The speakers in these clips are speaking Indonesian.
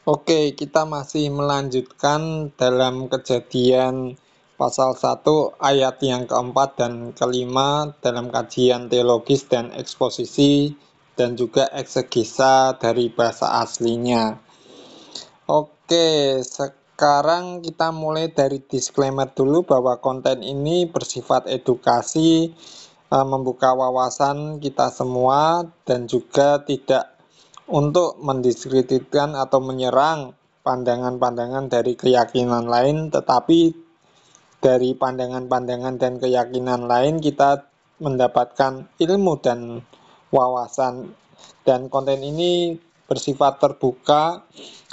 Oke, kita masih melanjutkan dalam Kejadian pasal 1 ayat yang keempat dan kelima dalam kajian teologis dan eksposisi dan juga eksegesa dari bahasa aslinya. Oke, sekarang kita mulai dari disclaimer dulu bahwa konten ini bersifat edukasi, membuka wawasan kita semua dan juga tidak untuk mendiskreditkan atau menyerang pandangan-pandangan dari keyakinan lain, tetapi dari pandangan-pandangan dan keyakinan lain kita mendapatkan ilmu dan wawasan, dan konten ini bersifat terbuka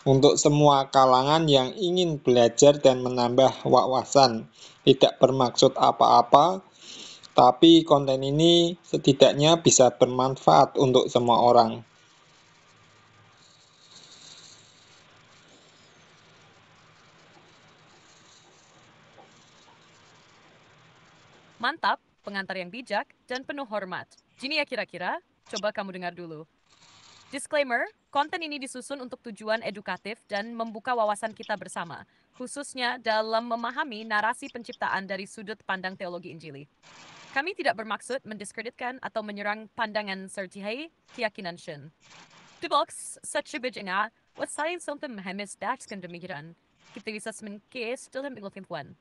untuk semua kalangan yang ingin belajar dan menambah wawasan. Tidak bermaksud apa-apa, tapi konten ini setidaknya bisa bermanfaat untuk semua orang. Mantap, pengantar yang bijak dan penuh hormat. Gini ya kira-kira, coba kamu dengar dulu. Disclaimer, konten ini disusun untuk tujuan edukatif dan membuka wawasan kita bersama, khususnya dalam memahami narasi penciptaan dari sudut pandang teologi Injili. Kami tidak bermaksud mendiskreditkan atau menyerang pandangan serti keyakinan Shin. Di box, nga, wasain something mehemis daxkan demikian. Kita bisa semenkes dalam ilmu.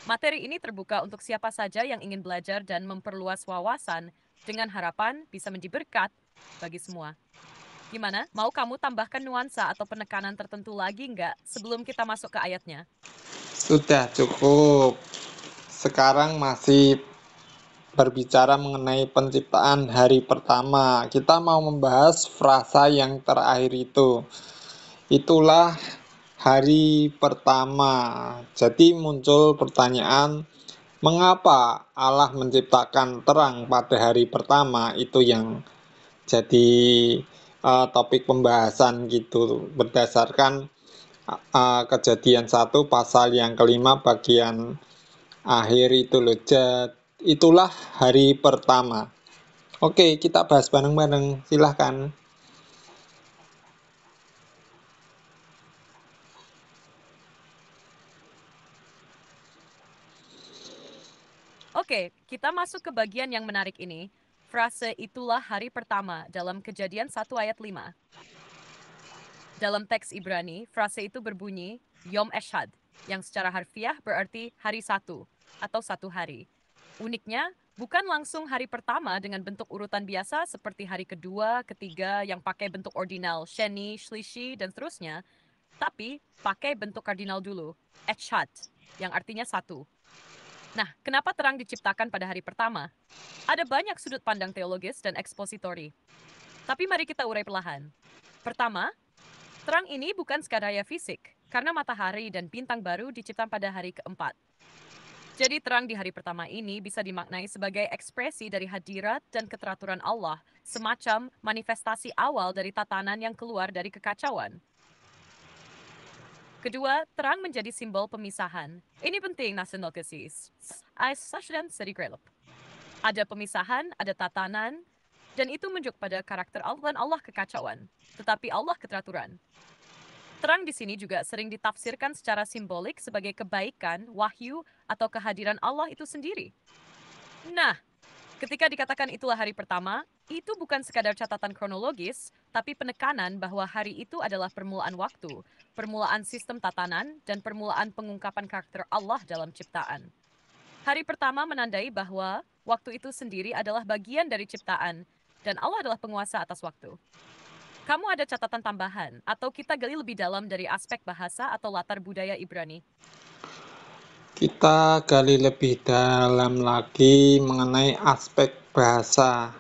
Materi ini terbuka untuk siapa saja yang ingin belajar dan memperluas wawasan dengan harapan bisa menjadi berkat bagi semua. Gimana? Mau kamu tambahkan nuansa atau penekanan tertentu lagi nggak sebelum kita masuk ke ayatnya? Sudah cukup. Sekarang masih berbicara mengenai penciptaan hari pertama. Kita mau membahas frasa yang terakhir itu. Itulah hari pertama. Jadi muncul pertanyaan, mengapa Allah menciptakan terang pada hari pertama? Itu yang jadi topik pembahasan gitu, berdasarkan Kejadian 1 pasal yang kelima bagian akhir itu loh. Itulah hari pertama. Oke, kita bahas bareng-bareng. Silahkan. Oke, kita masuk ke bagian yang menarik ini. Frase itulah hari pertama dalam Kejadian 1 ayat 5. Dalam teks Ibrani, frase itu berbunyi Yom Eshad, yang secara harfiah berarti hari satu atau satu hari. Uniknya, bukan langsung hari pertama dengan bentuk urutan biasa seperti hari kedua, ketiga yang pakai bentuk ordinal, sheni, shlishi, dan seterusnya, tapi pakai bentuk kardinal dulu, Eshad, yang artinya satu. Nah, kenapa terang diciptakan pada hari pertama? Ada banyak sudut pandang teologis dan ekspositori. Tapi mari kita urai perlahan. Pertama, terang ini bukan sekadar fisik, karena matahari dan bintang baru diciptakan pada hari keempat. Jadi terang di hari pertama ini bisa dimaknai sebagai ekspresi dari hadirat dan keteraturan Allah, semacam manifestasi awal dari tatanan yang keluar dari kekacauan. Kedua, terang menjadi simbol pemisahan. Ini penting nasional kesis. Dan sedikrelop. Ada pemisahan, ada tatanan, dan itu menunjuk pada karakter Allah dan Allah kekacauan, tetapi Allah keteraturan. Terang di sini juga sering ditafsirkan secara simbolik sebagai kebaikan, wahyu, atau kehadiran Allah itu sendiri. Nah, ketika dikatakan itulah hari pertama, itu bukan sekadar catatan kronologis, tapi penekanan bahwa hari itu adalah permulaan waktu, permulaan sistem tatanan, dan permulaan pengungkapan karakter Allah dalam ciptaan. Hari pertama menandai bahwa waktu itu sendiri adalah bagian dari ciptaan, dan Allah adalah penguasa atas waktu. Kamu ada catatan tambahan, atau kita gali lebih dalam dari aspek bahasa atau latar budaya Ibrani? Kita gali lebih dalam lagi mengenai aspek bahasa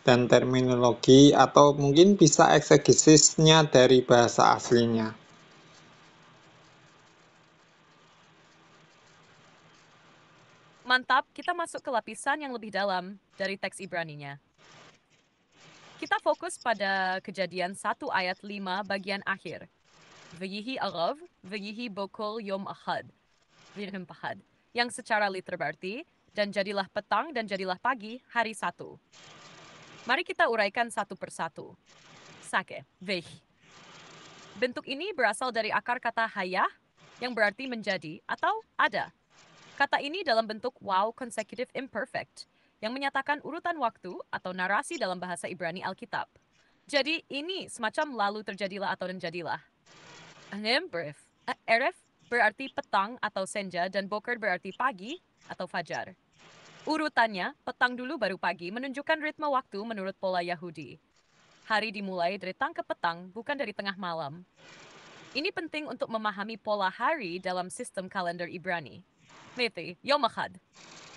dan terminologi, atau mungkin bisa eksegesisnya dari bahasa aslinya. Mantap, kita masuk ke lapisan yang lebih dalam dari teks Ibraninya. Kita fokus pada Kejadian 1 ayat 5 bagian akhir. Veyihi agav, veyihi bokol yom ahad. Virhem pahad. Yang secara liter berarti, dan jadilah petang dan jadilah pagi hari satu. Mari kita uraikan satu persatu. Sake, veh. Bentuk ini berasal dari akar kata hayah yang berarti menjadi atau ada. Kata ini dalam bentuk wow consecutive imperfect yang menyatakan urutan waktu atau narasi dalam bahasa Ibrani Alkitab. Jadi ini semacam lalu terjadilah atau menjadilah. Eref berarti petang atau senja dan boker berarti pagi atau fajar. Urutannya, petang dulu baru pagi menunjukkan ritme waktu menurut pola Yahudi. Hari dimulai dari petang ke petang, bukan dari tengah malam. Ini penting untuk memahami pola hari dalam sistem kalender Ibrani. Lihat, Yom Echad.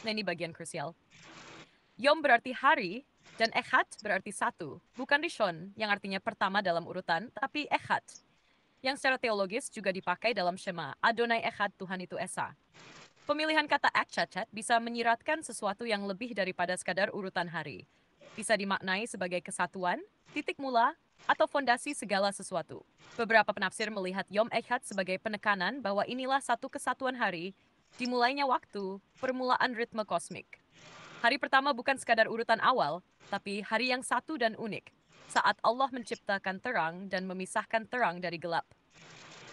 Nah, ini bagian krusial. Yom berarti hari, dan Echad berarti satu. Bukan Rishon, yang artinya pertama dalam urutan, tapi Echad. Yang secara teologis juga dipakai dalam Shema, Adonai Echad, Tuhan itu Esa. Pemilihan kata Akchachat bisa menyiratkan sesuatu yang lebih daripada sekadar urutan hari. Bisa dimaknai sebagai kesatuan, titik mula, atau fondasi segala sesuatu. Beberapa penafsir melihat Yom Echad sebagai penekanan bahwa inilah satu kesatuan hari, dimulainya waktu, permulaan ritme kosmik. Hari pertama bukan sekadar urutan awal, tapi hari yang satu dan unik, saat Allah menciptakan terang dan memisahkan terang dari gelap.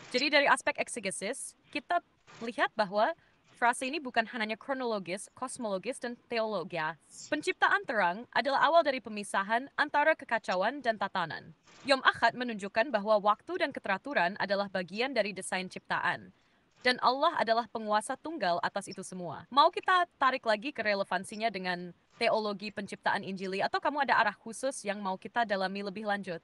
Jadi dari aspek eksegesis, kita melihat bahwa frase ini bukan hanya kronologis, kosmologis, dan teologis. Penciptaan terang adalah awal dari pemisahan antara kekacauan dan tatanan. Yom Ahad menunjukkan bahwa waktu dan keteraturan adalah bagian dari desain ciptaan. Dan Allah adalah penguasa tunggal atas itu semua. Mau kita tarik lagi ke relevansinya dengan teologi penciptaan Injili, atau kamu ada arah khusus yang mau kita dalami lebih lanjut?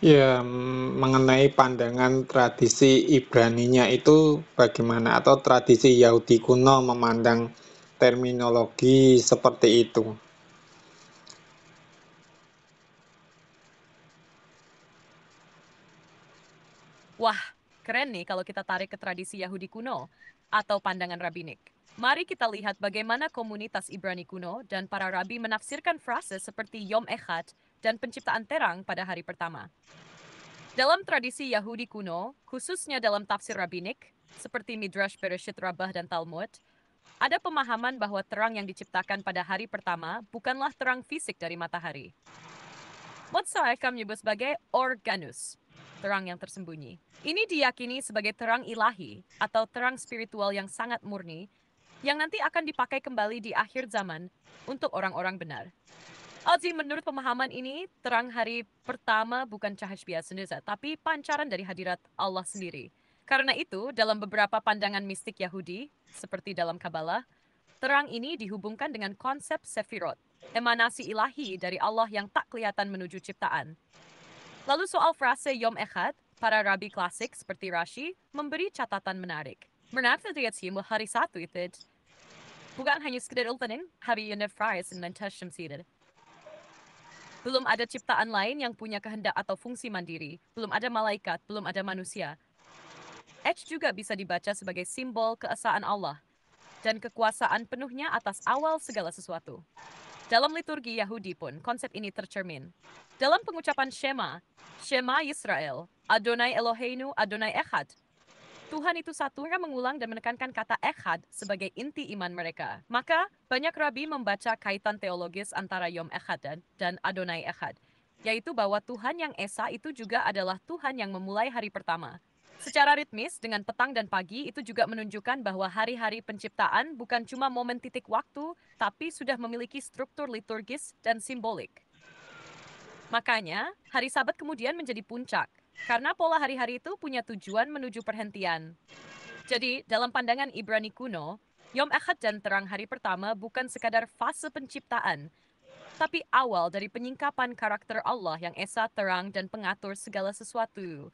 Ya, mengenai pandangan tradisi Ibraninya itu bagaimana, atau tradisi Yahudi kuno memandang terminologi seperti itu? Wah, keren nih kalau kita tarik ke tradisi Yahudi kuno atau pandangan rabinik. Mari kita lihat bagaimana komunitas Ibrani kuno dan para rabi menafsirkan frase seperti Yom Echad dan penciptaan terang pada hari pertama. Dalam tradisi Yahudi kuno, khususnya dalam tafsir rabinik, seperti Midrash Bereshit Rabbah dan Talmud, ada pemahaman bahwa terang yang diciptakan pada hari pertama bukanlah terang fisik dari matahari. Motsaika menyebut sebagai organus, terang yang tersembunyi. Ini diyakini sebagai terang ilahi atau terang spiritual yang sangat murni, yang nanti akan dipakai kembali di akhir zaman untuk orang-orang benar. Alzi, menurut pemahaman ini, terang hari pertama bukan cahaya biasa, tapi pancaran dari hadirat Allah sendiri. Karena itu, dalam beberapa pandangan mistik Yahudi, seperti dalam Kabbalah, terang ini dihubungkan dengan konsep Sefirot, emanasi ilahi dari Allah yang tak kelihatan menuju ciptaan. Lalu soal frase Yom Echad, para rabi klasik seperti Rashi memberi catatan menarik. Menafsir hari satu itu bukan hanya sekedar ultanin, hari yang nefrais dan mentashamsided. Belum ada ciptaan lain yang punya kehendak atau fungsi mandiri. Belum ada malaikat, belum ada manusia. H juga bisa dibaca sebagai simbol keesaan Allah dan kekuasaan penuhnya atas awal segala sesuatu. Dalam liturgi Yahudi pun, konsep ini tercermin. Dalam pengucapan Shema, Shema Yisrael, Adonai Eloheinu, Adonai Echad, Tuhan itu satu yang mengulang dan menekankan kata Echad sebagai inti iman mereka. Maka, banyak rabi membaca kaitan teologis antara Yom Echad dan Adonai Echad, yaitu bahwa Tuhan yang Esa itu juga adalah Tuhan yang memulai hari pertama. Secara ritmis, dengan petang dan pagi, itu juga menunjukkan bahwa hari-hari penciptaan bukan cuma momen titik waktu, tapi sudah memiliki struktur liturgis dan simbolik. Makanya, hari Sabat kemudian menjadi puncak, karena pola hari-hari itu punya tujuan menuju perhentian. Jadi, dalam pandangan Ibrani kuno, Yom Echad dan terang hari pertama bukan sekadar fase penciptaan, tapi awal dari penyingkapan karakter Allah yang esa, terang, dan pengatur segala sesuatu.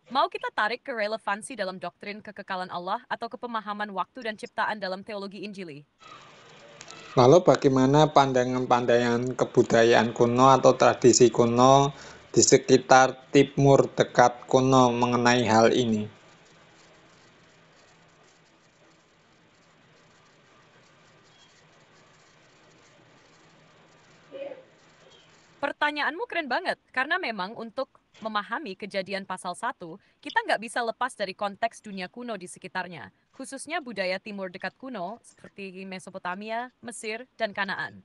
Mau kita tarik ke relevansi dalam doktrin kekekalan Allah atau ke pemahaman waktu dan ciptaan dalam teologi Injili? Lalu bagaimana pandangan-pandangan kebudayaan kuno atau tradisi kuno di sekitar Timur dekat kuno mengenai hal ini? Pertanyaanmu keren banget, karena memang untuk memahami kejadian pasal 1, kita nggak bisa lepas dari konteks dunia kuno di sekitarnya. khususnya budaya timur dekat kuno seperti Mesopotamia, Mesir, dan Kanaan.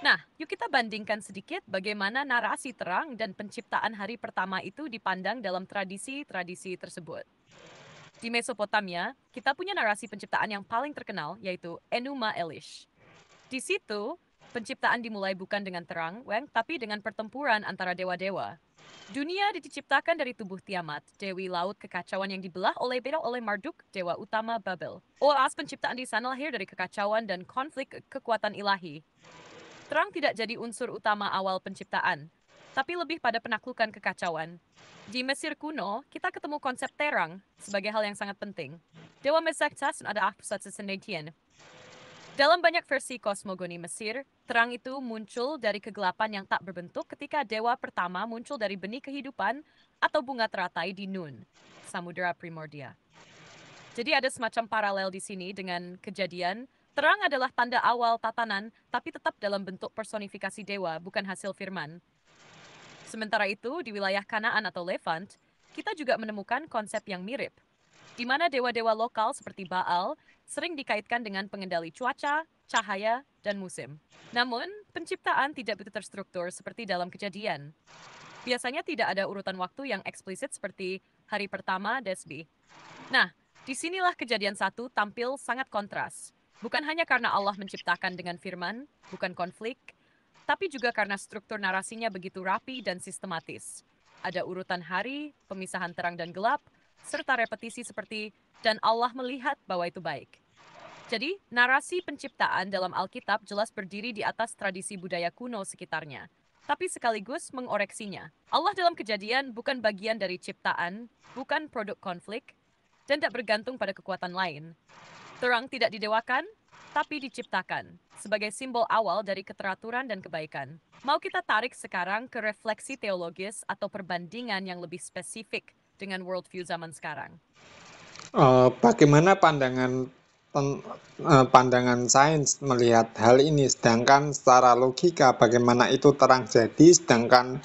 Nah, yuk kita bandingkan sedikit bagaimana narasi terang dan penciptaan hari pertama itu dipandang dalam tradisi-tradisi tersebut. Di Mesopotamia, kita punya narasi penciptaan yang paling terkenal, yaitu Enuma Elish. Di situ, penciptaan dimulai bukan dengan terang, tapi dengan pertempuran antara dewa-dewa. Dunia diciptakan dari tubuh Tiamat, Dewi Laut Kekacauan yang dibelah oleh Marduk, Dewa Utama Babel. Oas penciptaan di sana lahir dari kekacauan dan konflik kekuatan ilahi. Terang tidak jadi unsur utama awal penciptaan, tapi lebih pada penaklukan kekacauan. Di Mesir kuno, kita ketemu konsep terang sebagai hal yang sangat penting. Dewa Mesektas ada pusat sesendirian. Dalam banyak versi kosmogoni Mesir, terang itu muncul dari kegelapan yang tak berbentuk ketika dewa pertama muncul dari benih kehidupan atau bunga teratai di Nun, Samudera Primordia. Jadi ada semacam paralel di sini dengan kejadian, terang adalah tanda awal tatanan, tapi tetap dalam bentuk personifikasi dewa, bukan hasil firman. Sementara itu, di wilayah Kanaan atau Levant, kita juga menemukan konsep yang mirip, di mana dewa-dewa lokal seperti Baal sering dikaitkan dengan pengendali cuaca, cahaya, dan musim. Namun, penciptaan tidak begitu terstruktur seperti dalam kejadian. Biasanya tidak ada urutan waktu yang eksplisit seperti hari pertama Desbi. Nah, disinilah kejadian 1 tampil sangat kontras. Bukan hanya karena Allah menciptakan dengan firman, bukan konflik, tapi juga karena struktur narasinya begitu rapi dan sistematis. Ada urutan hari, pemisahan terang dan gelap, serta repetisi seperti dan Allah melihat bahwa itu baik. Jadi, narasi penciptaan dalam Alkitab jelas berdiri di atas tradisi budaya kuno sekitarnya, tapi sekaligus mengoreksinya. Allah dalam kejadian bukan bagian dari ciptaan, bukan produk konflik, dan tak bergantung pada kekuatan lain. Terang tidak didewakan, tapi diciptakan sebagai simbol awal dari keteraturan dan kebaikan. Mau kita tarik sekarang ke refleksi teologis atau perbandingan yang lebih spesifik dengan worldview zaman sekarang. Bagaimana pandangan sains melihat hal ini, sedangkan secara logika bagaimana itu terang jadi, sedangkan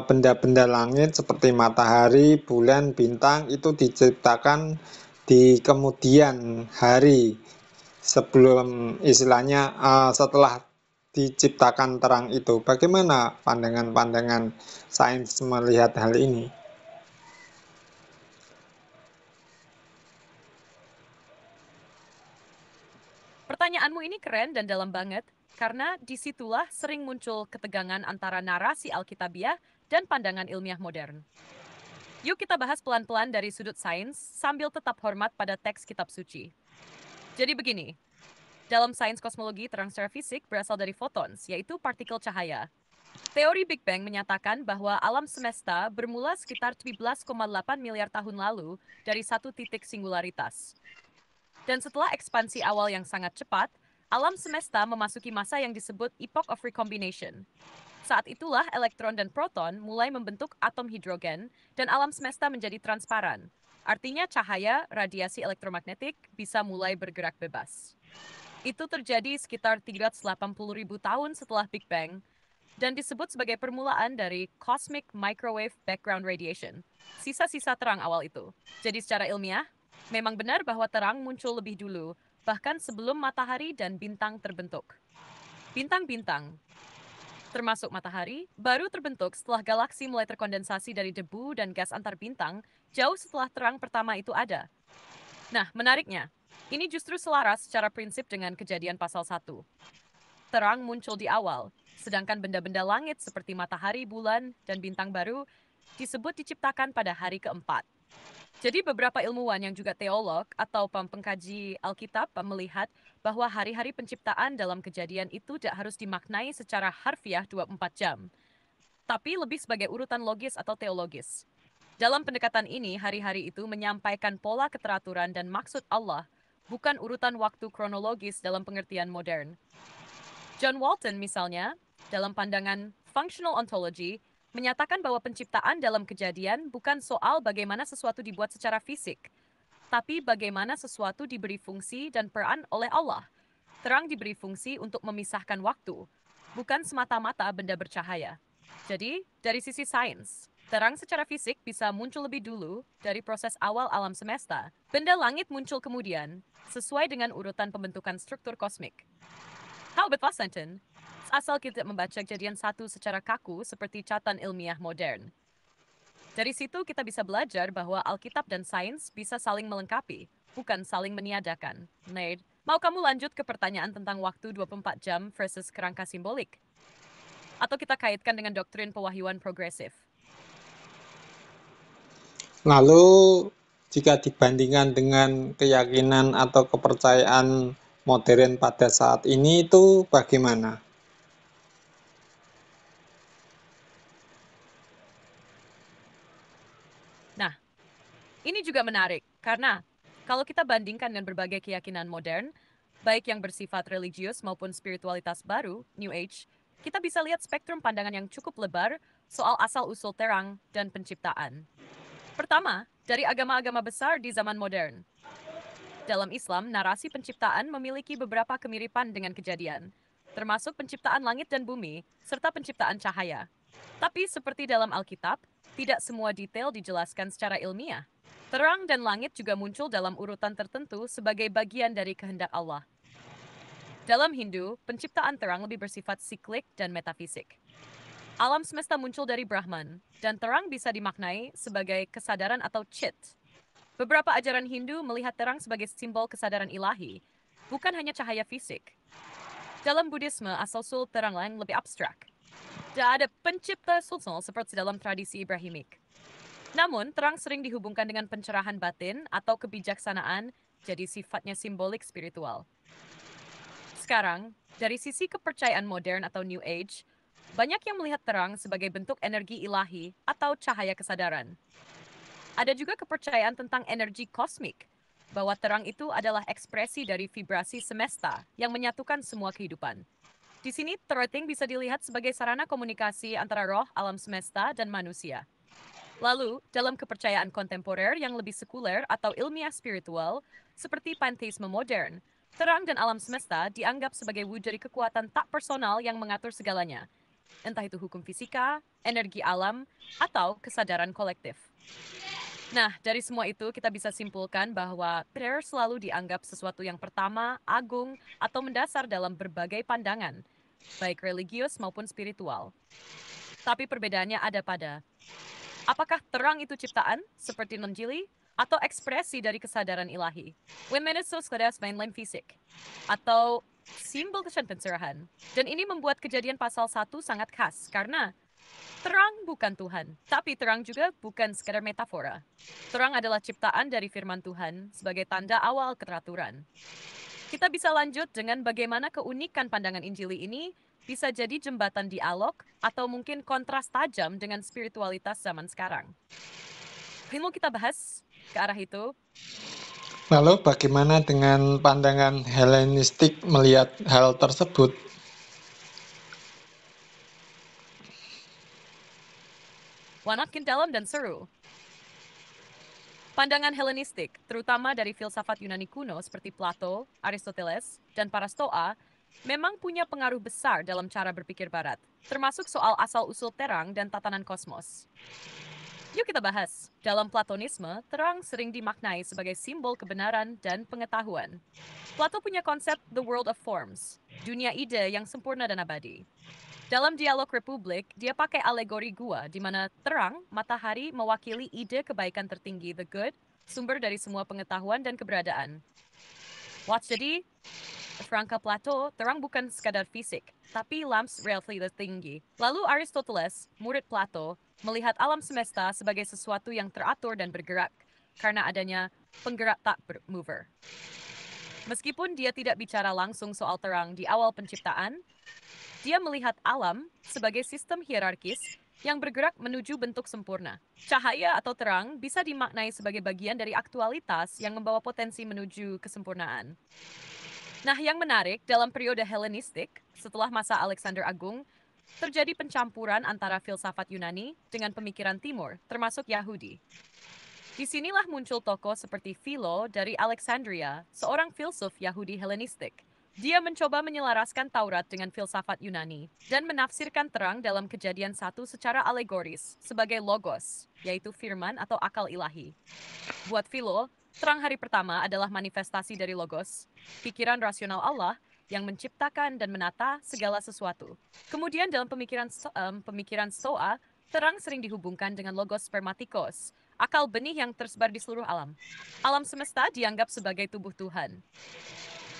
benda-benda langit seperti matahari, bulan, bintang itu diciptakan di kemudian hari sebelum istilahnya setelah diciptakan terang itu. Bagaimana pandangan-pandangan sains melihat hal ini? Pertanyaanmu ini keren dan dalam banget, karena disitulah sering muncul ketegangan antara narasi Alkitabiah dan pandangan ilmiah modern. Yuk kita bahas pelan-pelan dari sudut sains sambil tetap hormat pada teks kitab suci. Jadi begini, dalam sains kosmologi, terang secara fisik berasal dari photons, yaitu partikel cahaya. Teori Big Bang menyatakan bahwa alam semesta bermula sekitar 17,8 miliar tahun lalu dari satu titik singularitas. Dan setelah ekspansi awal yang sangat cepat, alam semesta memasuki masa yang disebut Epoch of Recombination. Saat itulah elektron dan proton mulai membentuk atom hidrogen dan alam semesta menjadi transparan. Artinya cahaya, radiasi elektromagnetik bisa mulai bergerak bebas. Itu terjadi sekitar 380.000 tahun setelah Big Bang dan disebut sebagai permulaan dari Cosmic Microwave Background Radiation, sisa-sisa terang awal itu. Jadi secara ilmiah, memang benar bahwa terang muncul lebih dulu, bahkan sebelum matahari dan bintang terbentuk. Bintang-bintang, termasuk matahari, baru terbentuk setelah galaksi mulai terkondensasi dari debu dan gas antar bintang jauh setelah terang pertama itu ada. Nah, menariknya, ini justru selaras secara prinsip dengan kejadian pasal 1. Terang muncul di awal, sedangkan benda-benda langit seperti matahari, bulan, dan bintang baru disebut diciptakan pada hari keempat. Jadi beberapa ilmuwan yang juga teolog atau pengkaji Alkitab melihat bahwa hari-hari penciptaan dalam kejadian itu tidak harus dimaknai secara harfiah 24 jam, tapi lebih sebagai urutan logis atau teologis. Dalam pendekatan ini, hari-hari itu menyampaikan pola keteraturan dan maksud Allah, bukan urutan waktu kronologis dalam pengertian modern. John Walton misalnya, dalam pandangan functional ontology, menyatakan bahwa penciptaan dalam kejadian bukan soal bagaimana sesuatu dibuat secara fisik, tapi bagaimana sesuatu diberi fungsi dan peran oleh Allah. Terang diberi fungsi untuk memisahkan waktu, bukan semata-mata benda bercahaya. Jadi, dari sisi sains, Terang secara fisik bisa muncul lebih dulu dari proses awal alam semesta. Benda langit muncul kemudian, sesuai dengan urutan pembentukan struktur kosmik. How about Vasanton? Asal kita membaca kejadian satu secara kaku seperti catatan ilmiah modern. Dari situ kita bisa belajar bahwa Alkitab dan sains bisa saling melengkapi, bukan saling meniadakan. Nerd, mau kamu lanjut ke pertanyaan tentang waktu 24 jam versus kerangka simbolik? Atau kita kaitkan dengan doktrin pewahyuan progresif? Lalu, jika dibandingkan dengan keyakinan atau kepercayaan modern pada saat ini itu bagaimana? Nah, ini juga menarik, karena kalau kita bandingkan dengan berbagai keyakinan modern, baik yang bersifat religius maupun spiritualitas baru, New Age, kita bisa lihat spektrum pandangan yang cukup lebar soal asal-usul terang dan penciptaan. Pertama, dari agama-agama besar di zaman modern. Dalam Islam, narasi penciptaan memiliki beberapa kemiripan dengan kejadian, termasuk penciptaan langit dan bumi, serta penciptaan cahaya. Tapi seperti dalam Alkitab, tidak semua detail dijelaskan secara ilmiah. Terang dan langit juga muncul dalam urutan tertentu sebagai bagian dari kehendak Allah. Dalam Hindu, penciptaan terang lebih bersifat siklik dan metafisik. Alam semesta muncul dari Brahman, dan terang bisa dimaknai sebagai kesadaran atau chit. Beberapa ajaran Hindu melihat terang sebagai simbol kesadaran ilahi, bukan hanya cahaya fisik. Dalam Buddhisme, asal-usul terang lain lebih abstrak. Tidak ada pencipta sulsul seperti dalam tradisi Ibrahimik. Namun, terang sering dihubungkan dengan pencerahan batin atau kebijaksanaan, jadi sifatnya simbolik spiritual. Sekarang, dari sisi kepercayaan modern atau New Age, banyak yang melihat terang sebagai bentuk energi ilahi atau cahaya kesadaran. Ada juga kepercayaan tentang energi kosmik, bahwa terang itu adalah ekspresi dari vibrasi semesta yang menyatukan semua kehidupan. Di sini, throttling bisa dilihat sebagai sarana komunikasi antara roh, alam semesta, dan manusia. Lalu, dalam kepercayaan kontemporer yang lebih sekuler atau ilmiah spiritual, seperti pantheisme modern, terang dan alam semesta dianggap sebagai wujud dari kekuatan tak personal yang mengatur segalanya, entah itu hukum fisika, energi alam, atau kesadaran kolektif. Nah, dari semua itu kita bisa simpulkan bahwa prayer selalu dianggap sesuatu yang pertama, agung, atau mendasar dalam berbagai pandangan, baik religius maupun spiritual. Tapi perbedaannya ada pada, apakah terang itu ciptaan, seperti Injili, atau ekspresi dari kesadaran ilahi? Wemenisus kedas mainline fisik, atau simbol kesan pencerahan. Dan ini membuat kejadian pasal 1 sangat khas, karena terang bukan Tuhan, tapi terang juga bukan sekadar metafora. Terang adalah ciptaan dari firman Tuhan sebagai tanda awal keteraturan. Kita bisa lanjut dengan bagaimana keunikan pandangan Injili ini bisa jadi jembatan dialog atau mungkin kontras tajam dengan spiritualitas zaman sekarang. Mau kita bahas ke arah itu? Lalu bagaimana dengan pandangan Helenistik melihat hal tersebut? Wanakin dalam dan seru. Pandangan Helenistik, terutama dari filsafat Yunani kuno seperti Plato, Aristoteles, dan para Stoa, memang punya pengaruh besar dalam cara berpikir Barat, termasuk soal asal-usul terang dan tatanan kosmos. Yuk kita bahas. Dalam Platonisme, terang sering dimaknai sebagai simbol kebenaran dan pengetahuan. Plato punya konsep the world of forms, dunia ide yang sempurna dan abadi. Dalam dialog Republik, dia pakai alegori gua, di mana terang, matahari mewakili ide kebaikan tertinggi, the good, sumber dari semua pengetahuan dan keberadaan. Watch jadi, Franka Plato, terang bukan sekadar fisik, tapi lamps reality tertinggi. Lalu Aristoteles, murid Plato, melihat alam semesta sebagai sesuatu yang teratur dan bergerak, karena adanya penggerak tak mover. Meskipun dia tidak bicara langsung soal terang di awal penciptaan, dia melihat alam sebagai sistem hierarkis yang bergerak menuju bentuk sempurna. Cahaya atau terang bisa dimaknai sebagai bagian dari aktualitas yang membawa potensi menuju kesempurnaan. Nah, yang menarik, dalam periode Helenistik, setelah masa Alexander Agung, terjadi pencampuran antara filsafat Yunani dengan pemikiran Timur, termasuk Yahudi. Disinilah muncul tokoh seperti Philo dari Alexandria, seorang filsuf Yahudi Helenistik, Dia mencoba menyelaraskan Taurat dengan filsafat Yunani dan menafsirkan terang dalam Kejadian 1 secara alegoris sebagai logos, yaitu firman atau akal ilahi. Buat Philo, terang hari pertama adalah manifestasi dari logos, pikiran rasional Allah yang menciptakan dan menata segala sesuatu. Kemudian dalam pemikiran Stoa, terang sering dihubungkan dengan logos spermatikos, akal benih yang tersebar di seluruh alam. Alam semesta dianggap sebagai tubuh Tuhan.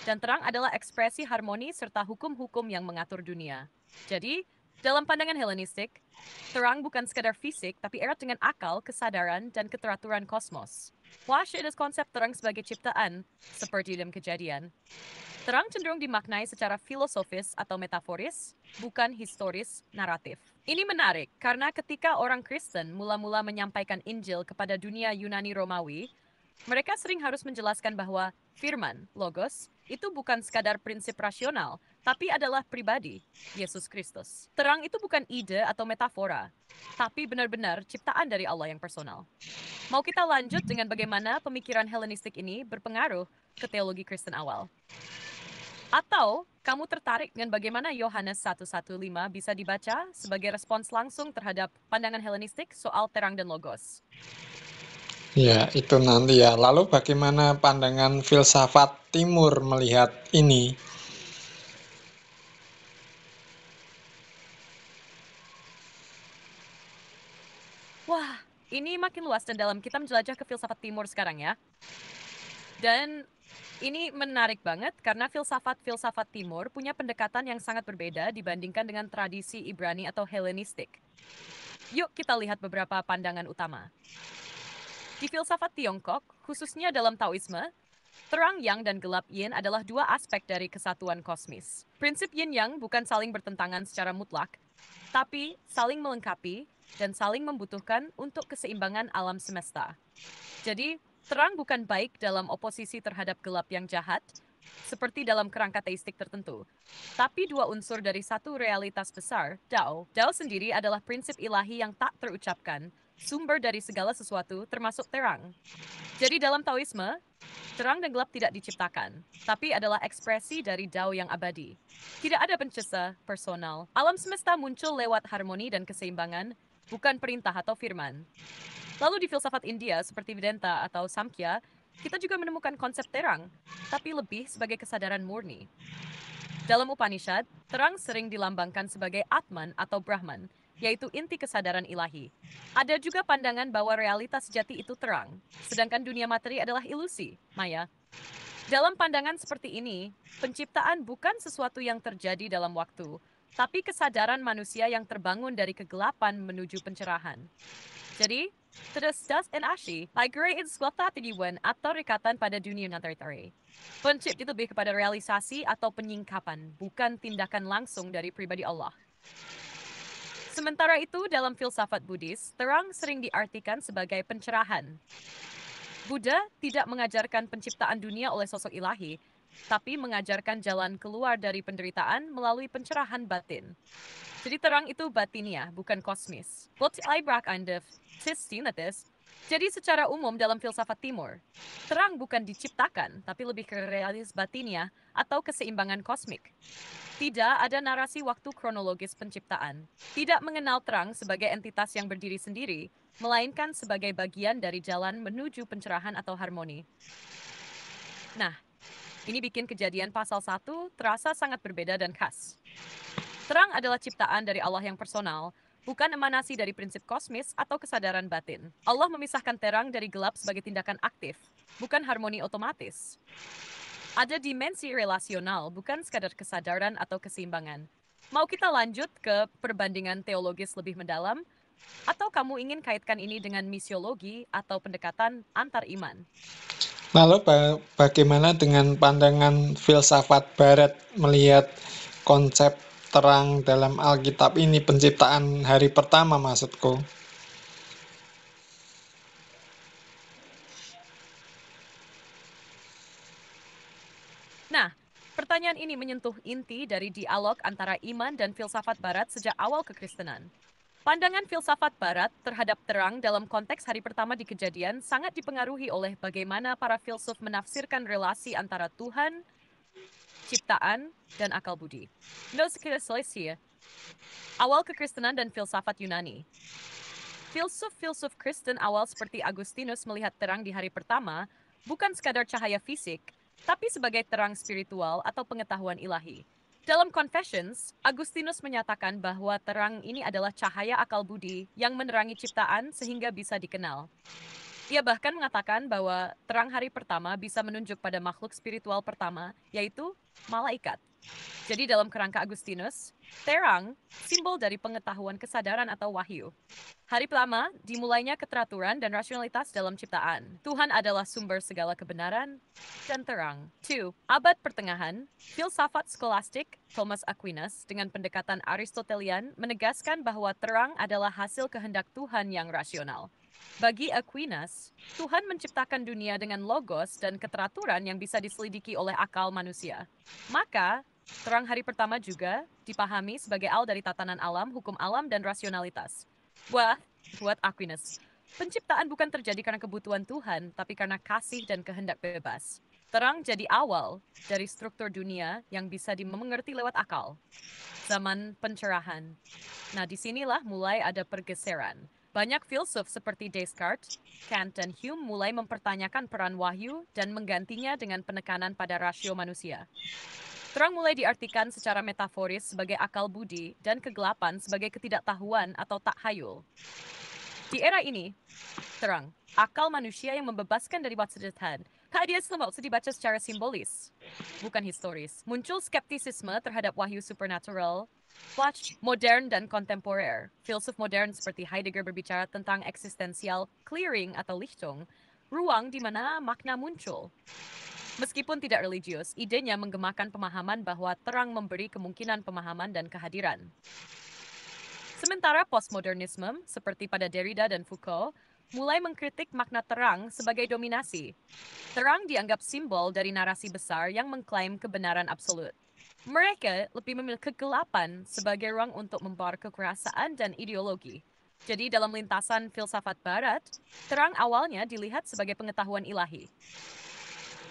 Dan terang adalah ekspresi harmoni serta hukum-hukum yang mengatur dunia. Jadi, dalam pandangan Helenistik, terang bukan sekadar fisik, tapi erat dengan akal, kesadaran, dan keteraturan kosmos. Flash adalah konsep terang sebagai ciptaan, seperti dalam Kejadian. Terang cenderung dimaknai secara filosofis atau metaforis, bukan historis naratif. Ini menarik karena ketika orang Kristen mula-mula menyampaikan Injil kepada dunia Yunani Romawi, mereka sering harus menjelaskan bahwa firman, logos, itu bukan sekadar prinsip rasional, tapi adalah pribadi, Yesus Kristus. Terang itu bukan ide atau metafora, tapi benar-benar ciptaan dari Allah yang personal. Mau kita lanjut dengan bagaimana pemikiran Helenistik ini berpengaruh ke teologi Kristen awal? Atau kamu tertarik dengan bagaimana Yohanes 1:15 bisa dibaca sebagai respons langsung terhadap pandangan Helenistik soal terang dan logos? Ya, itu nanti ya. Lalu bagaimana pandangan filsafat Timur melihat ini? Wah, ini makin luas dan dalam kita menjelajah ke filsafat Timur sekarang ya. Dan ini menarik banget karena filsafat-filsafat Timur punya pendekatan yang sangat berbeda dibandingkan dengan tradisi Ibrani atau Helenistik. Yuk kita lihat beberapa pandangan utama. Di filsafat Tiongkok, khususnya dalam Taoisme, terang yang dan gelap yin adalah dua aspek dari kesatuan kosmis. Prinsip yin yang bukan saling bertentangan secara mutlak, tapi saling melengkapi dan saling membutuhkan untuk keseimbangan alam semesta. Jadi, terang bukan baik dalam oposisi terhadap gelap yang jahat, seperti dalam kerangka teistik tertentu. Tapi dua unsur dari satu realitas besar, Dao. Dao sendiri adalah prinsip ilahi yang tak terucapkan, sumber dari segala sesuatu termasuk terang. Jadi dalam Taoisme, terang dan gelap tidak diciptakan, tapi adalah ekspresi dari Dao yang abadi. Tidak ada pencesa personal. Alam semesta muncul lewat harmoni dan keseimbangan, bukan perintah atau firman. Lalu di filsafat India seperti Vedanta atau Samkhya, kita juga menemukan konsep terang, tapi lebih sebagai kesadaran murni. Dalam Upanishad, terang sering dilambangkan sebagai Atman atau Brahman, yaitu inti kesadaran ilahi. Ada juga pandangan bahwa realitas sejati itu terang, sedangkan dunia materi adalah ilusi, maya. Dalam pandangan seperti ini, penciptaan bukan sesuatu yang terjadi dalam waktu, tapi kesadaran manusia yang terbangun dari kegelapan menuju pencerahan. Jadi, terus and ashi, it diwan atau rekatan pada dunia natari. Pencipta itu lebih kepada realisasi atau penyingkapan, bukan tindakan langsung dari pribadi Allah. Sementara itu, dalam filsafat Buddhis, terang sering diartikan sebagai pencerahan. Buddha tidak mengajarkan penciptaan dunia oleh sosok ilahi, tapi mengajarkan jalan keluar dari penderitaan melalui pencerahan batin. Jadi terang itu batiniah, bukan kosmis. Jadi secara umum dalam filsafat Timur, terang bukan diciptakan, tapi lebih ke realis batiniah atau keseimbangan kosmik. Tidak ada narasi waktu kronologis penciptaan. Tidak mengenal terang sebagai entitas yang berdiri sendiri, melainkan sebagai bagian dari jalan menuju pencerahan atau harmoni. Nah, ini bikin Kejadian pasal 1 terasa sangat berbeda dan khas. Terang adalah ciptaan dari Allah yang personal, bukan emanasi dari prinsip kosmis atau kesadaran batin. Allah memisahkan terang dari gelap sebagai tindakan aktif, bukan harmoni otomatis. Ada dimensi relasional, bukan sekadar kesadaran atau keseimbangan. Mau kita lanjut ke perbandingan teologis lebih mendalam? Atau kamu ingin kaitkan ini dengan misiologi atau pendekatan antar iman? Lalu bagaimana dengan pandangan filsafat Barat melihat konsep terang dalam Alkitab ini, penciptaan hari pertama maksudku? Nah, pertanyaan ini menyentuh inti dari dialog antara iman dan filsafat Barat sejak awal kekristenan. Pandangan filsafat Barat terhadap terang dalam konteks hari pertama di Kejadian sangat dipengaruhi oleh bagaimana para filsuf menafsirkan relasi antara Tuhan. ciptaan, dan akal budi. Menurut sekitar Selesai, awal kekristenan dan filsafat Yunani. Filsuf-filsuf Kristen awal seperti Agustinus melihat terang di hari pertama bukan sekadar cahaya fisik, tapi sebagai terang spiritual atau pengetahuan ilahi. Dalam Confessions, Agustinus menyatakan bahwa terang ini adalah cahaya akal budi yang menerangi ciptaan sehingga bisa dikenal. Ia bahkan mengatakan bahwa terang hari pertama bisa menunjuk pada makhluk spiritual pertama, yaitu malaikat. Jadi dalam kerangka Agustinus, terang simbol dari pengetahuan kesadaran atau wahyu. Hari pertama dimulainya keteraturan dan rasionalitas dalam ciptaan. Tuhan adalah sumber segala kebenaran dan terang. 2. Abad pertengahan, filsafat skolastik Thomas Aquinas dengan pendekatan Aristotelian menegaskan bahwa terang adalah hasil kehendak Tuhan yang rasional. Bagi Aquinas, Tuhan menciptakan dunia dengan logos dan keteraturan yang bisa diselidiki oleh akal manusia. Maka, terang hari pertama juga dipahami sebagai awal dari tatanan alam, hukum alam, dan rasionalitas. Buat Aquinas, penciptaan bukan terjadi karena kebutuhan Tuhan, tapi karena kasih dan kehendak bebas. Terang jadi awal dari struktur dunia yang bisa dimengerti lewat akal. Zaman pencerahan. Nah, disinilah mulai ada pergeseran. Banyak filsuf seperti Descartes, Kant, dan Hume mulai mempertanyakan peran wahyu dan menggantinya dengan penekanan pada rasio manusia. Terang mulai diartikan secara metaforis sebagai akal budi dan kegelapan sebagai ketidaktahuan atau takhayul. Di era ini, terang, akal manusia yang membebaskan dari Tuhan. Keadilan semua dibaca secara simbolis, bukan historis. Muncul skeptisisme terhadap wahyu supernatural, modern dan kontemporer. Filsuf modern seperti Heidegger berbicara tentang eksistensial clearing atau Lichtung, ruang di mana makna muncul. Meskipun tidak religius, idenya menggemakan pemahaman bahwa terang memberi kemungkinan pemahaman dan kehadiran. Sementara postmodernisme, seperti pada Derrida dan Foucault, mulai mengkritik makna terang sebagai dominasi. Terang dianggap simbol dari narasi besar yang mengklaim kebenaran absolut. Mereka lebih memilih kegelapan sebagai ruang untuk membawa kekuasaan dan ideologi. Jadi dalam lintasan filsafat barat, terang awalnya dilihat sebagai pengetahuan ilahi.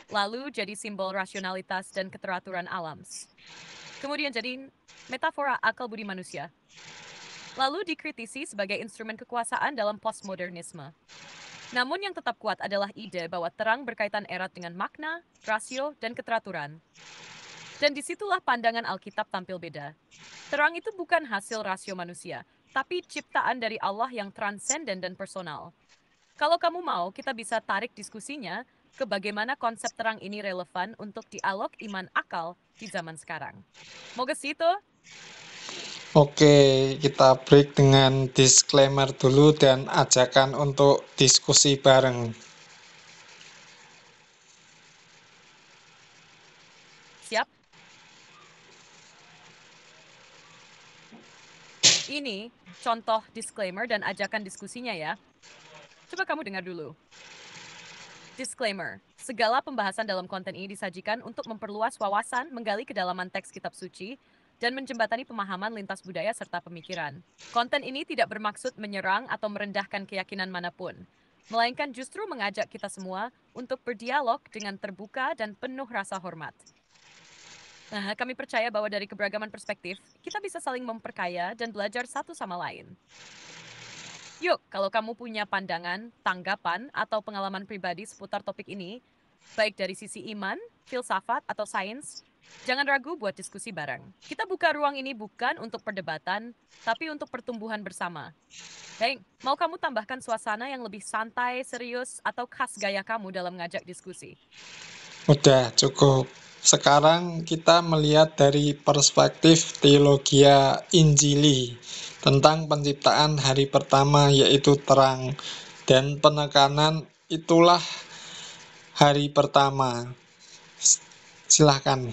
Lalu jadi simbol rasionalitas dan keteraturan alam. Kemudian jadi metafora akal budi manusia. Lalu dikritisi sebagai instrumen kekuasaan dalam postmodernisme. Namun yang tetap kuat adalah ide bahwa terang berkaitan erat dengan makna, rasio, dan keteraturan. Dan disitulah pandangan Alkitab tampil beda. Terang itu bukan hasil rasio manusia, tapi ciptaan dari Allah yang transenden dan personal. Kalau kamu mau, kita bisa tarik diskusinya ke bagaimana konsep terang ini relevan untuk dialog iman akal di zaman sekarang. Mau ke situ? Oke, kita break dengan disclaimer dulu dan ajakan untuk diskusi bareng. Siap? Ini contoh disclaimer dan ajakan diskusinya ya. Coba kamu dengar dulu. Disclaimer, segala pembahasan dalam konten ini disajikan untuk memperluas wawasan, menggali kedalaman teks kitab suci, dan menjembatani pemahaman lintas budaya serta pemikiran. Konten ini tidak bermaksud menyerang atau merendahkan keyakinan manapun, melainkan justru mengajak kita semua untuk berdialog dengan terbuka dan penuh rasa hormat. Nah, kami percaya bahwa dari keberagaman perspektif, kita bisa saling memperkaya dan belajar satu sama lain. Yuk, kalau kamu punya pandangan, tanggapan, atau pengalaman pribadi seputar topik ini, baik dari sisi iman, filsafat, atau sains, jangan ragu buat diskusi bareng. Kita buka ruang ini bukan untuk perdebatan, tapi untuk pertumbuhan bersama. Baik, mau kamu tambahkan suasana yang lebih santai, serius, atau khas gaya kamu dalam ngajak diskusi? Udah cukup. Sekarang kita melihat dari perspektif teologia Injili tentang penciptaan hari pertama, yaitu terang, dan penekanan itulah hari pertama. Silahkan.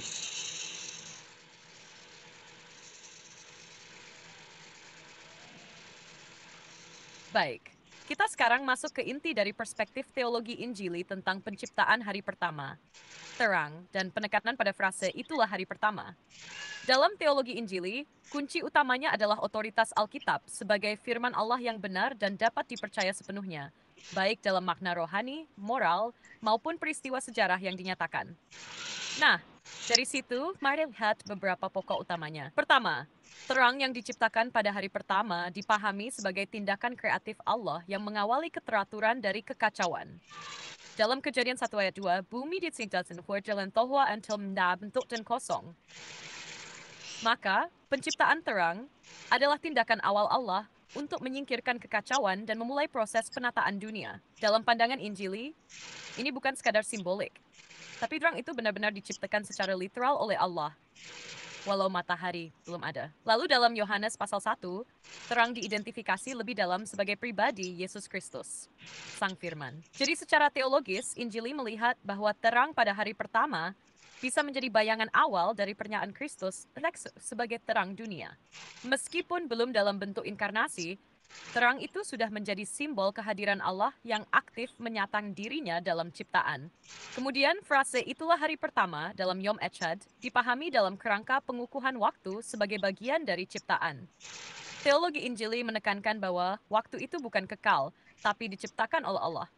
Baik, kita sekarang masuk ke inti dari perspektif teologi Injili tentang penciptaan hari pertama. Terang dan penekanan pada frase itulah hari pertama. Dalam teologi Injili, kunci utamanya adalah otoritas Alkitab sebagai firman Allah yang benar dan dapat dipercaya sepenuhnya, baik dalam makna rohani, moral, maupun peristiwa sejarah yang dinyatakan. Nah, Dari situ, mari lihat beberapa pokok utamanya. Pertama, terang yang diciptakan pada hari pertama dipahami sebagai tindakan kreatif Allah yang mengawali keteraturan dari kekacauan. Dalam Kejadian 1 ayat 2, bumi ditinggalkan jalan tohua until bentuk dan kosong. Maka, penciptaan terang adalah tindakan awal Allah untuk menyingkirkan kekacauan dan memulai proses penataan dunia. Dalam pandangan Injili, ini bukan sekadar simbolik, tapi terang itu benar-benar diciptakan secara literal oleh Allah, walau matahari belum ada. Lalu dalam Yohanes pasal 1, terang diidentifikasi lebih dalam sebagai pribadi Yesus Kristus, Sang Firman. Jadi secara teologis, Injili melihat bahwa terang pada hari pertama bisa menjadi bayangan awal dari pernyataan Kristus sebagai terang dunia. Meskipun belum dalam bentuk inkarnasi, terang itu sudah menjadi simbol kehadiran Allah yang aktif menyatakan dirinya dalam ciptaan. Kemudian frase itulah hari pertama dalam Yom Echad dipahami dalam kerangka pengukuhan waktu sebagai bagian dari ciptaan. Teologi Injili menekankan bahwa waktu itu bukan kekal, tapi diciptakan oleh Allah.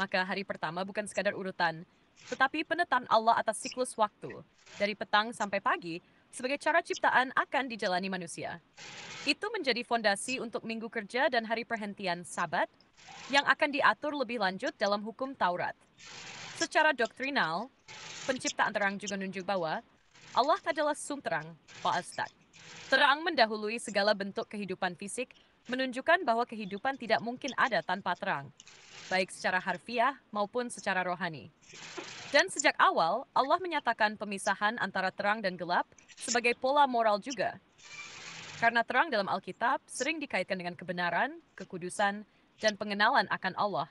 Maka hari pertama bukan sekadar urutan, tetapi penetapan Allah atas siklus waktu, dari petang sampai pagi, sebagai cara ciptaan akan dijalani manusia. Itu menjadi fondasi untuk minggu kerja dan hari perhentian Sabat, yang akan diatur lebih lanjut dalam hukum Taurat. Secara doktrinal, penciptaan terang juga menunjuk bahwa Allah adalah sumber terang, Ba'astak. Terang mendahului segala bentuk kehidupan fisik, menunjukkan bahwa kehidupan tidak mungkin ada tanpa terang, baik secara harfiah maupun secara rohani. Dan sejak awal, Allah menyatakan pemisahan antara terang dan gelap sebagai pola moral juga. Karena terang dalam Alkitab sering dikaitkan dengan kebenaran, kekudusan, dan pengenalan akan Allah.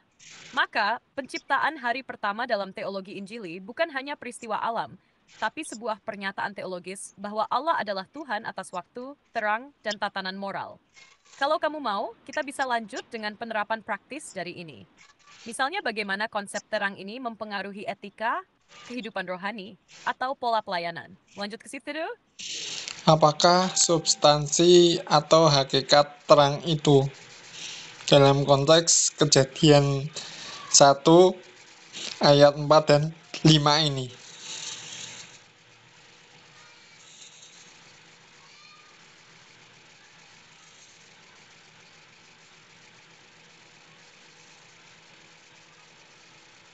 Maka, penciptaan hari pertama dalam teologi Injili bukan hanya peristiwa alam, tapi sebuah pernyataan teologis bahwa Allah adalah Tuhan atas waktu, terang, dan tatanan moral. Kalau kamu mau, kita bisa lanjut dengan penerapan praktis dari ini. Misalnya bagaimana konsep terang ini mempengaruhi etika, kehidupan rohani, atau pola pelayanan. Lanjut ke situ dulu. Apakah substansi atau hakikat terang itu? Dalam konteks Kejadian 1 ayat 4 dan 5 ini.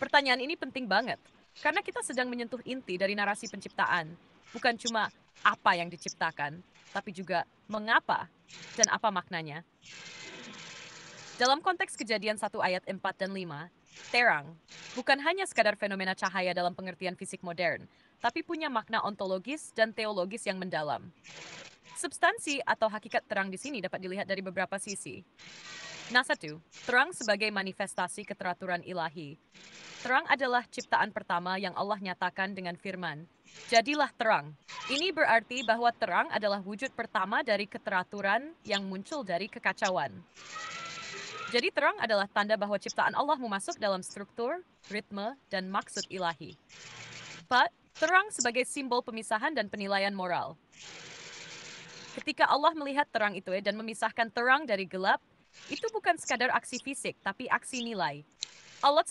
Pertanyaan ini penting banget, karena kita sedang menyentuh inti dari narasi penciptaan. Bukan cuma apa yang diciptakan, tapi juga mengapa dan apa maknanya. Dalam konteks Kejadian 1 ayat 4 dan 5, terang bukan hanya sekadar fenomena cahaya dalam pengertian fisik modern, tapi punya makna ontologis dan teologis yang mendalam. Substansi atau hakikat terang di sini dapat dilihat dari beberapa sisi. Nah, 1. Terang sebagai manifestasi keteraturan ilahi. Terang adalah ciptaan pertama yang Allah nyatakan dengan firman, "Jadilah terang." Ini berarti bahwa terang adalah wujud pertama dari keteraturan yang muncul dari kekacauan. Jadi terang adalah tanda bahwa ciptaan Allah masuk dalam struktur, ritme, dan maksud ilahi. 4. Terang sebagai simbol pemisahan dan penilaian moral. Ketika Allah melihat terang itu dan memisahkan terang dari gelap, itu bukan sekadar aksi fisik, tapi aksi nilai. Allah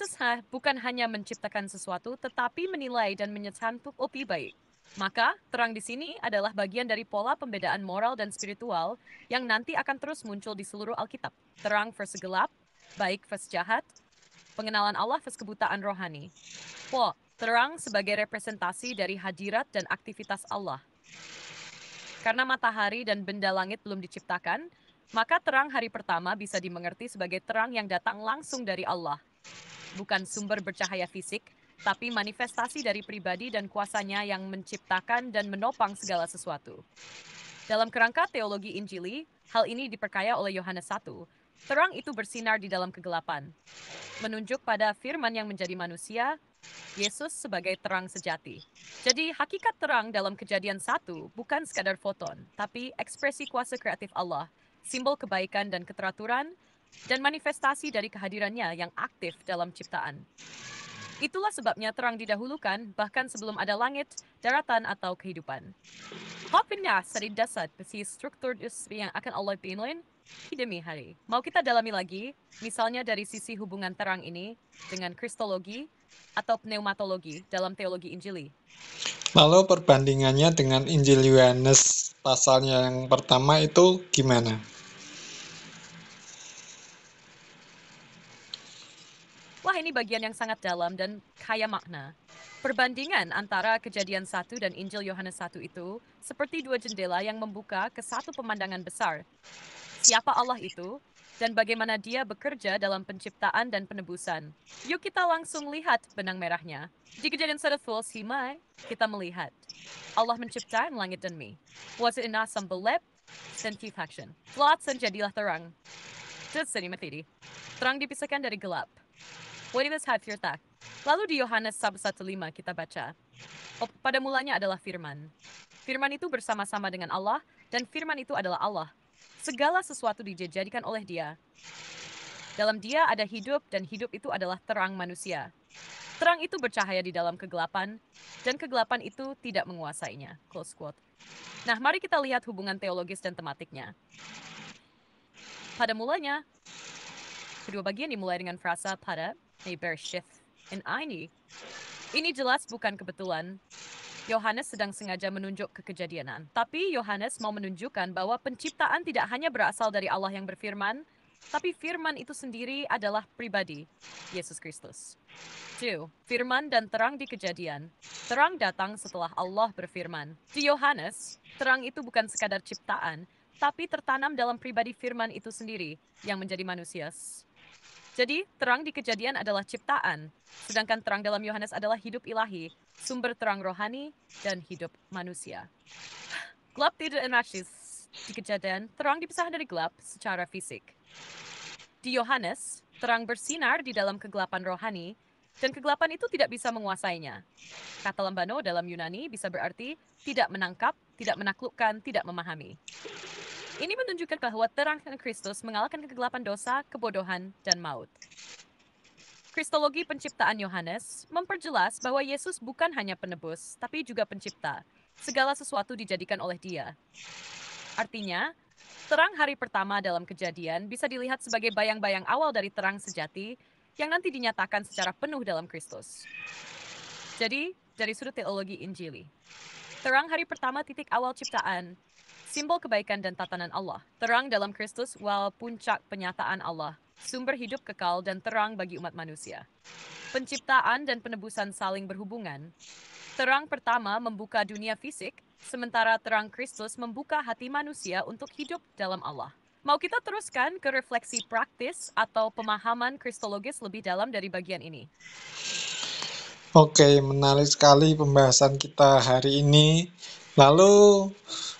bukan hanya menciptakan sesuatu, tetapi menilai dan menyatakan lebih baik. Maka, terang di sini adalah bagian dari pola pembedaan moral dan spiritual yang nanti akan terus muncul di seluruh Alkitab. Terang versus gelap, baik versus jahat, pengenalan Allah versus kebutaan rohani. Terang sebagai representasi dari hadirat dan aktivitas Allah. Karena matahari dan benda langit belum diciptakan, maka terang hari pertama bisa dimengerti sebagai terang yang datang langsung dari Allah. Bukan sumber bercahaya fisik, tapi manifestasi dari pribadi dan kuasanya yang menciptakan dan menopang segala sesuatu. Dalam kerangka teologi Injili, hal ini diperkaya oleh Yohanes 1. Terang itu bersinar di dalam kegelapan, menunjuk pada firman yang menjadi manusia, Yesus sebagai terang sejati. Jadi hakikat terang dalam Kejadian 1 bukan sekadar foton, tapi ekspresi kuasa kreatif Allah, simbol kebaikan dan keteraturan, dan manifestasi dari kehadirannya yang aktif dalam ciptaan. Itulah sebabnya terang didahulukan bahkan sebelum ada langit, daratan, atau kehidupan. Hopinnya dari dasar besi struktur yang akan Allah pilih demi hari. Mau kita dalami lagi, misalnya dari sisi hubungan terang ini dengan kristologi atau pneumatologi dalam teologi Injili. Lalu perbandingannya dengan Injil Yohanes pasalnya yang pertama itu gimana? Wah, ini bagian yang sangat dalam dan kaya makna. Perbandingan antara Kejadian 1 dan Injil Yohanes 1 itu seperti dua jendela yang membuka ke satu pemandangan besar. Siapa Allah itu dan bagaimana Dia bekerja dalam penciptaan dan penebusan. Yuk kita langsung lihat benang merahnya. Di Kejadian 1 Himai, kita melihat Allah menciptakan langit dan bumi. Was it inasam belep dan faction. Gelap jadilah terang. Seni materi. Terang dipisahkan dari gelap. Wadiwas hafirtak. Lalu di Yohanes 1:5 kita baca. Pada mulanya adalah firman. Firman itu bersama-sama dengan Allah dan firman itu adalah Allah. Segala sesuatu dijadikan oleh Dia. Dalam Dia ada hidup dan hidup itu adalah terang manusia. Terang itu bercahaya di dalam kegelapan dan kegelapan itu tidak menguasainya. Close quote. Nah, mari kita lihat hubungan teologis dan tematiknya. Pada mulanya, kedua bagian dimulai dengan frasa pada Bereshith in Aini. Ini jelas bukan kebetulan. Yohanes sedang sengaja menunjuk ke kejadianan. Tapi Yohanes mau menunjukkan bahwa penciptaan tidak hanya berasal dari Allah yang berfirman, tapi firman itu sendiri adalah pribadi, Yesus Kristus. 2. Firman dan terang di kejadian. Terang datang setelah Allah berfirman. Di Yohanes, terang itu bukan sekadar ciptaan, tapi tertanam dalam pribadi firman itu sendiri yang menjadi manusia. Jadi, terang di kejadian adalah ciptaan, sedangkan terang dalam Yohanes adalah hidup ilahi, sumber terang rohani, dan hidup manusia. Gelap tidak anarkis. Di kejadian, terang dipisahkan dari gelap secara fisik. Di Yohanes, terang bersinar di dalam kegelapan rohani, dan kegelapan itu tidak bisa menguasainya. Kata lambano dalam Yunani bisa berarti tidak menangkap, tidak menaklukkan, tidak memahami. Ini menunjukkan bahwa terang Kristus mengalahkan kegelapan dosa, kebodohan, dan maut. Kristologi penciptaan Yohanes memperjelas bahwa Yesus bukan hanya penebus, tapi juga pencipta. Segala sesuatu dijadikan oleh Dia. Artinya, terang hari pertama dalam kejadian bisa dilihat sebagai bayang-bayang awal dari terang sejati yang nanti dinyatakan secara penuh dalam Kristus. Jadi, dari sudut teologi Injili, terang hari pertama titik awal ciptaan, simbol kebaikan dan tatanan Allah. Terang dalam Kristus puncak penyataan Allah, sumber hidup kekal dan terang bagi umat manusia. Penciptaan dan penebusan saling berhubungan. Terang pertama membuka dunia fisik, sementara terang Kristus membuka hati manusia untuk hidup dalam Allah. Mau kita teruskan ke refleksi praktis atau pemahaman kristologis lebih dalam dari bagian ini? Oke, menarik sekali pembahasan kita hari ini. Lalu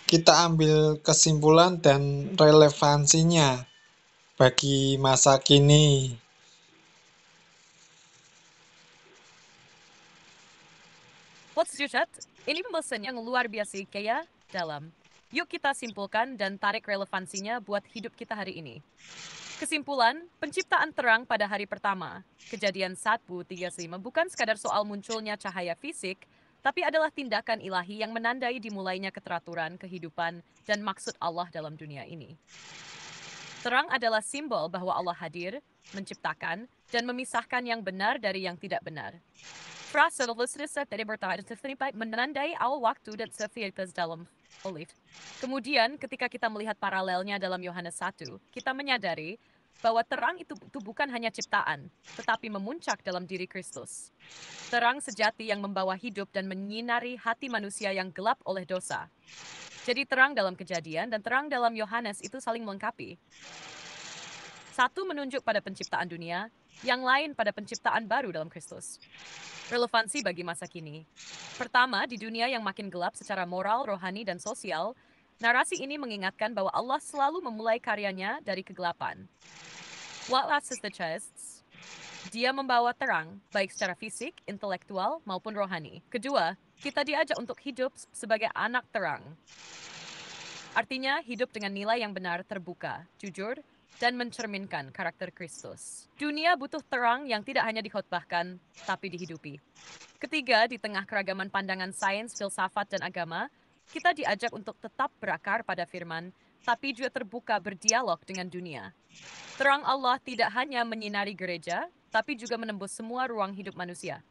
kita ambil kesimpulan dan relevansinya bagi masa kini. Ini pembahasan yang luar biasa kaya dalam. Yuk kita simpulkan dan tarik relevansinya buat hidup kita hari ini. Kesimpulan, penciptaan terang pada hari pertama, Kejadian 1:35 bukan sekadar soal munculnya cahaya fisik, tapi adalah tindakan ilahi yang menandai dimulainya keteraturan, kehidupan, dan maksud Allah dalam dunia ini. Terang adalah simbol bahwa Allah hadir, menciptakan, dan memisahkan yang benar dari yang tidak benar. Frasa tadi bertahan menandai awal waktu dan sefiatas dalam Olive. Kemudian ketika kita melihat paralelnya dalam Yohanes 1, kita menyadari bahwa terang itu bukan hanya ciptaan, tetapi memuncak dalam diri Kristus. Terang sejati yang membawa hidup dan menyinari hati manusia yang gelap oleh dosa. Jadi terang dalam kejadian dan terang dalam Yohanes itu saling melengkapi. Satu menunjuk pada penciptaan dunia, yang lain pada penciptaan baru dalam Kristus. Relevansi bagi masa kini. Pertama, di dunia yang makin gelap secara moral, rohani, dan sosial, narasi ini mengingatkan bahwa Allah selalu memulai karyanya dari kegelapan. What lasts the chests? Dia membawa terang, baik secara fisik, intelektual, maupun rohani. Kedua, kita diajak untuk hidup sebagai anak terang. Artinya, hidup dengan nilai yang benar, terbuka, jujur, dan mencerminkan karakter Kristus. Dunia butuh terang yang tidak hanya dikhotbahkan, tapi dihidupi. Ketiga, di tengah keragaman pandangan sains, filsafat, dan agama, kita diajak untuk tetap berakar pada firman, tapi juga terbuka berdialog dengan dunia. Terang Allah tidak hanya menyinari gereja, tapi juga menembus semua ruang hidup manusia.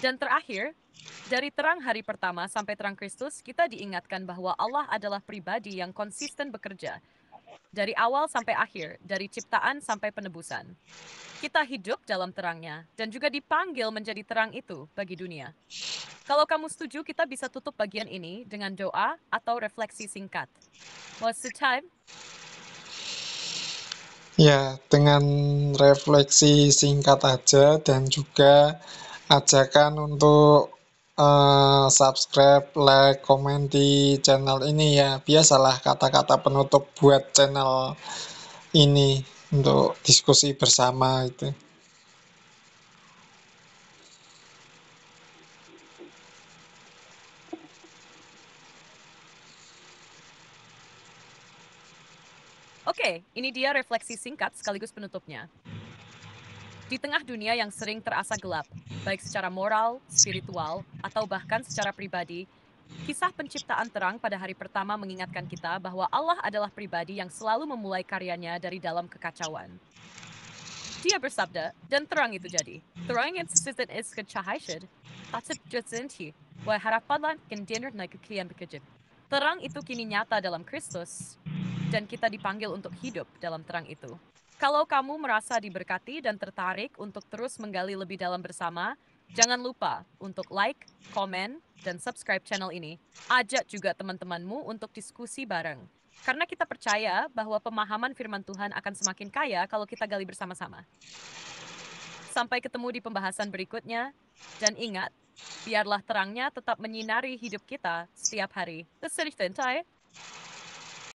Dan terakhir, Dari terang hari pertama sampai terang Kristus, kita diingatkan bahwa Allah adalah pribadi yang konsisten bekerja. Dari awal sampai akhir, dari ciptaan sampai penebusan. Kita hidup dalam terangnya, dan juga dipanggil menjadi terang itu bagi dunia. Kalau kamu setuju, kita bisa tutup bagian ini dengan doa atau refleksi singkat. What's the time? Ya, dengan refleksi singkat aja dan juga ajakan untuk subscribe, like, komen di channel ini ya. Biasalah kata-kata penutup buat channel ini untuk diskusi bersama itu. Oke, ini dia refleksi singkat sekaligus penutupnya. Di tengah dunia yang sering terasa gelap, baik secara moral, spiritual, atau bahkan secara pribadi, kisah penciptaan terang pada hari pertama mengingatkan kita bahwa Allah adalah pribadi yang selalu memulai karyanya dari dalam kekacauan. Dia bersabda, dan terang itu jadi. Terang yang sesuatu is kecahayaan, tatap jatsinti, wa harapanlah kendener na kekian bekejip. Terang itu kini nyata dalam Kristus, dan kita dipanggil untuk hidup dalam terang itu. Kalau kamu merasa diberkati dan tertarik untuk terus menggali lebih dalam bersama, jangan lupa untuk like, komen, dan subscribe channel ini. Ajak juga teman-temanmu untuk diskusi bareng. Karena kita percaya bahwa pemahaman firman Tuhan akan semakin kaya kalau kita gali bersama-sama. Sampai ketemu di pembahasan berikutnya, dan ingat, biarlah terangnya tetap menyinari hidup kita setiap hari. Terus